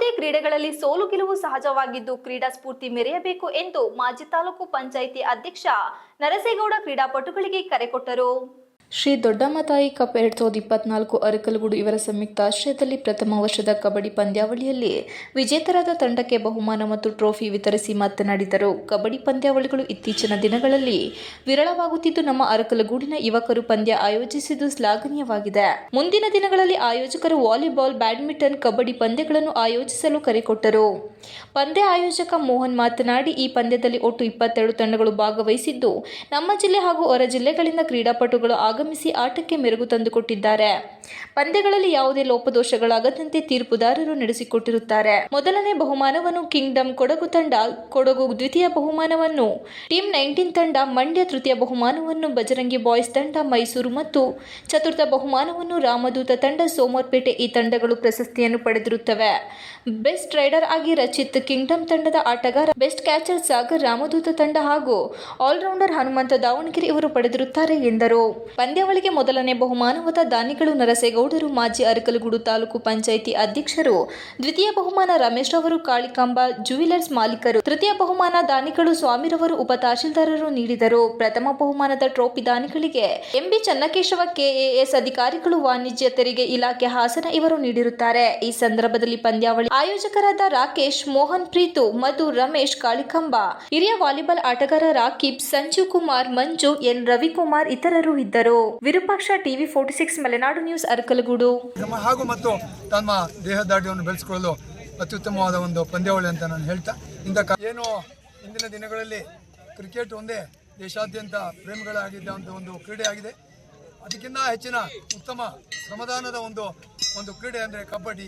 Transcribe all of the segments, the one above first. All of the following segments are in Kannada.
ಯಾವುದೇ ಕ್ರೀಡೆಗಳಲ್ಲಿ ಸೋಲು ಗೆಲುವು ಸಹಜವಾಗಿದ್ದು ಕ್ರೀಡಾ ಸ್ಫೂರ್ತಿ ಮೆರೆಯಬೇಕು ಎಂದು ಮಾಜಿ ತಾಲೂಕು ಪಂಚಾಯಿತಿ ಅಧ್ಯಕ್ಷ ನರಸೇಗೌಡ ಕ್ರೀಡಾಪಟುಗಳಿಗೆ ಕರೆ ಕೊಟ್ಟರು. ಶ್ರೀ ದೊಡ್ಡಮ್ಮತಾಯಿ ಕಪ್ 2024 ಅರಕಲಗೂಡು ಇವರ ಸಂಯುಕ್ತ ಆಶ್ರಯದಲ್ಲಿ ಪ್ರಥಮ ವರ್ಷದ ಕಬಡ್ಡಿ ಪಂದ್ಯಾವಳಿಯಲ್ಲಿ ವಿಜೇತರಾದ ತಂಡಕ್ಕೆ ಬಹುಮಾನ ಮತ್ತು ಟ್ರೋಫಿ ವಿತರಿಸಿ ಮಾತನಾಡಿದರು. ಕಬಡ್ಡಿ ಪಂದ್ಯಾವಳಿಗಳು ಇತ್ತೀಚಿನ ದಿನಗಳಲ್ಲಿ ವಿರಳವಾಗುತ್ತಿದ್ದು ನಮ್ಮ ಅರಕಲಗೂಡಿನ ಯುವಕರು ಪಂದ್ಯ ಆಯೋಜಿಸಿದ್ದು ಶ್ಲಾಘನೀಯವಾಗಿದೆ. ಮುಂದಿನ ದಿನಗಳಲ್ಲಿ ಆಯೋಜಕರು ವಾಲಿಬಾಲ್, ಬ್ಯಾಡ್ಮಿಂಟನ್, ಕಬಡ್ಡಿ ಪಂದ್ಯಗಳನ್ನು ಆಯೋಜಿಸಲು ಕರೆ ಕೊಟ್ಟರು. ಪಂದ್ಯ ಆಯೋಜಕ ಮೋಹನ್ ಮಾತನಾಡಿ, ಈ ಪಂದ್ಯದಲ್ಲಿ ಒಟ್ಟು 22 ತಂಡಗಳು ಭಾಗವಹಿಸಿದ್ದು ನಮ್ಮ ಜಿಲ್ಲೆ ಹಾಗೂ ಹೊರ ಜಿಲ್ಲೆಗಳಿಂದ ಕ್ರೀಡಾಪಟುಗಳು ಆಗಮಿಸಿ ಆಟಕ್ಕೆ ಮೆರುಗು ತಂದುಕೊಟ್ಟಿದ್ದಾರೆ. ಪಂದ್ಯಗಳಲ್ಲಿ ಯಾವುದೇ ಲೋಪದೋಷಗಳಾಗದಂತೆ ತೀರ್ಪುದಾರರು ನಡೆಸಿಕೊಟ್ಟಿರುತ್ತಾರೆ. ಮೊದಲನೇ ಬಹುಮಾನವನ್ನು ಕಿಂಗ್ಡಮ್ ಕೊಡಗು ತಂಡ, ಕೊಡಗು ದ್ವಿತೀಯ ಬಹುಮಾನವನ್ನು ಟೀಮ್ 19 ತಂಡ, ಮಂಡ್ಯ ತೃತೀಯ ಬಹುಮಾನವನ್ನು ಬಜರಂಗಿ ಬಾಯ್ಸ್ ತಂಡ, ಮೈಸೂರು ಮತ್ತು ಚತುರ್ಥ ಬಹುಮಾನವನ್ನು ರಾಮದೂತ ತಂಡ, ಸೋಮವಾರಪೇಟೆ ಈ ತಂಡಗಳು ಪ್ರಶಸ್ತಿಯನ್ನು ಪಡೆದಿರುತ್ತವೆ. ಬೆಸ್ಟ್ ರೈಡರ್ ಆಗಿ ರಚಿತ್ ಕಿಂಗ್ಡಮ್ ತಂಡದ ಆಟಗಾರ, ಬೆಸ್ಟ್ ಕ್ಯಾಚರ್ ಸಾಗರ್ ರಾಮದೂತ ತಂಡ ಹಾಗೂ ಆಲ್ರೌಂಡರ್ ಹನುಮಂತ ದಾವಣಗೆರೆ ಇವರು ಪಡೆದಿರುತ್ತಾರೆ ಎಂದರು. ಪಂದ್ಯಾವಳಿಗೆ ಮೊದಲನೇ ಬಹುಮಾನವಾದ ದಾನಿಗಳು ನರಸೇಗೌಡರು, ಮಾಜಿ ಅರಕಲಗೂಡು ತಾಲೂಕು ಪಂಚಾಯಿತಿ ಅಧ್ಯಕ್ಷರು, ದ್ವಿತೀಯ ಬಹುಮಾನ ರಮೇಶ್ ರವರು, ಕಾಳಿಕಾಂಬ ಜ್ಯುವೆಲರ್ಸ್ ಮಾಲೀಕರು, ತೃತೀಯ ಬಹುಮಾನ ದಾನಿಗಳು ಸ್ವಾಮಿರವರು ಉಪ ತಹಶೀಲ್ದಾರರು ನೀಡಿದರು. ಪ್ರಥಮ ಬಹುಮಾನದ ಟ್ರೋಫಿ ದಾನಿಗಳಿಗೆ ಎಂಬಿ ಚನ್ನಕೇಶವ ಕೆಎಎಸ್ ಅಧಿಕಾರಿಗಳು, ವಾಣಿಜ್ಯ ತೆರಿಗೆ ಇಲಾಖೆ ಹಾಸನ ಇವರು ನೀಡಿರುತ್ತಾರೆ. ಈ ಸಂದರ್ಭದಲ್ಲಿ ಪಂದ್ಯಾವಳಿ ಆಯೋಜಕರಾದ ರಾಕೇಶ್, ಮೋಹನ್, ಪ್ರೀತು, ಮಧು, ರಮೇಶ್, ಕಾಳಿಕಾಂಬ, ಹಿರಿಯ ವಾಲಿಬಾಲ್ ಆಟಗಾರ ರಾಕೀಬ್, ಸಂಜೀವ್ ಕುಮಾರ್, ಮಂಜು, ಎನ್ ರವಿಕುಮಾರ್ ಇತರರು ಇದ್ದರು. Virupaksha, TV 46 Malenadu news, Arakalagudu. ಹಾಗೂ ಮತ್ತು ತಮ್ಮ ದೇಹದಾಢ್ಯವನ್ನು ಬೆಳೆಸಿಕೊಳ್ಳಲು ಅತ್ಯುತ್ತಮವಾದ ಒಂದು ಪಂದ್ಯಾವಳಿ ಅಂತ ನಾನು ಹೇಳ್ತಾ, ಏನು ಇಂದಿನ ದಿನಗಳಲ್ಲಿ ಕ್ರಿಕೆಟ್ ಒಂದೇ ದೇಶಾದ್ಯಂತ ಪ್ರೇಮಿಗಳಾಗಿದ್ದಂಥ ಒಂದು ಕ್ರೀಡೆ ಆಗಿದೆ. ಅದಕ್ಕಿಂತ ಹೆಚ್ಚಿನ ಉತ್ತಮ ಶ್ರಮದಾನದ ಒಂದು ಕ್ರೀಡೆ ಅಂದರೆ ಕಬಡ್ಡಿ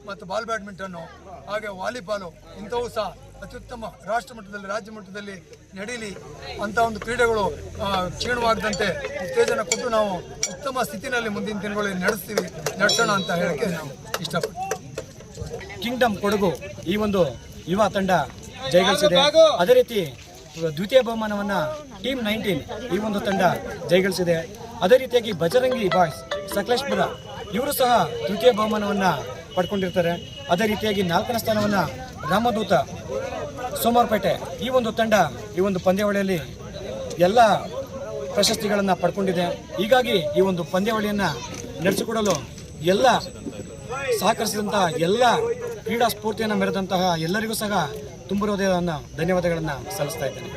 ಮತ್ತು ಬಾಲ್ ಬ್ಯಾಡ್ಮಿಂಟನ್ನು, ಹಾಗೆ ವಾಲಿಬಾಲು ಇಂಥವು ಸಹ ಅತ್ಯುತ್ತಮ ರಾಷ್ಟ್ರ ಮಟ್ಟದಲ್ಲಿ, ರಾಜ್ಯ ಮಟ್ಟದಲ್ಲಿ ನಡೀಲಿ ಅಂಥ ಒಂದು ಕ್ರೀಡೆಗಳು ಕ್ಷೀಣವಾಗದಂತೆ ಉತ್ತೇಜನ ಕೊಟ್ಟು ನಾವು ಉತ್ತಮ ಸ್ಥಿತಿನಲ್ಲಿ ಮುಂದಿನ ದಿನಗಳಲ್ಲಿ ನಡೆಸೋಣ ಅಂತ ಹೇಳಕ್ಕೆ ನಾವು ಇಷ್ಟಪಡ್ತೀವಿ. ಕಿಂಗ್ಡಮ್ ಕೊಡಗು ಈ ಒಂದು ಯುವ ತಂಡ ಜಯಗಳಿಸಿದೆ. ಅದೇ ರೀತಿ ದ್ವಿತೀಯ ಬಹುಮಾನವನ್ನು ಟೀಮ್ 19 ಈ ಒಂದು ತಂಡ ಜಯಗಳಿಸಿದೆ. ಅದೇ ರೀತಿಯಾಗಿ ಬಜರಂಗಿ ಬಾಯ್ಸ್ ಸಕಲೇಶ್ಪುರ ಇವರು ಸಹ ತೃತೀಯ ಬಹುಮಾನವನ್ನು ಪಡ್ಕೊಂಡಿರ್ತಾರೆ. ಅದೇ ರೀತಿಯಾಗಿ 4ನೇ ಸ್ಥಾನವನ್ನು ರಾಮದೂತ ಸೋಮವಾರಪೇಟೆ ಈ ಒಂದು ತಂಡ ಈ ಒಂದು ಪಂದ್ಯಾವಳಿಯಲ್ಲಿ ಎಲ್ಲ ಪ್ರಶಸ್ತಿಗಳನ್ನು ಪಡ್ಕೊಂಡಿದೆ. ಹೀಗಾಗಿ ಈ ಒಂದು ಪಂದ್ಯಾವಳಿಯನ್ನು ನಡೆಸಿಕೊಡಲು ಎಲ್ಲ ಸಹಕರಿಸಿದಂತಹ ಎಲ್ಲ ಕ್ರೀಡಾ ಸ್ಫೂರ್ತಿಯನ್ನು ಮೆರೆದಂತಹ ಎಲ್ಲರಿಗೂ ಸಹ ತುಂಬ ಹೃದಯದ ಧನ್ಯವಾದಗಳನ್ನು ಸಲ್ಲಿಸ್ತಾ ಇದ್ದೇನೆ.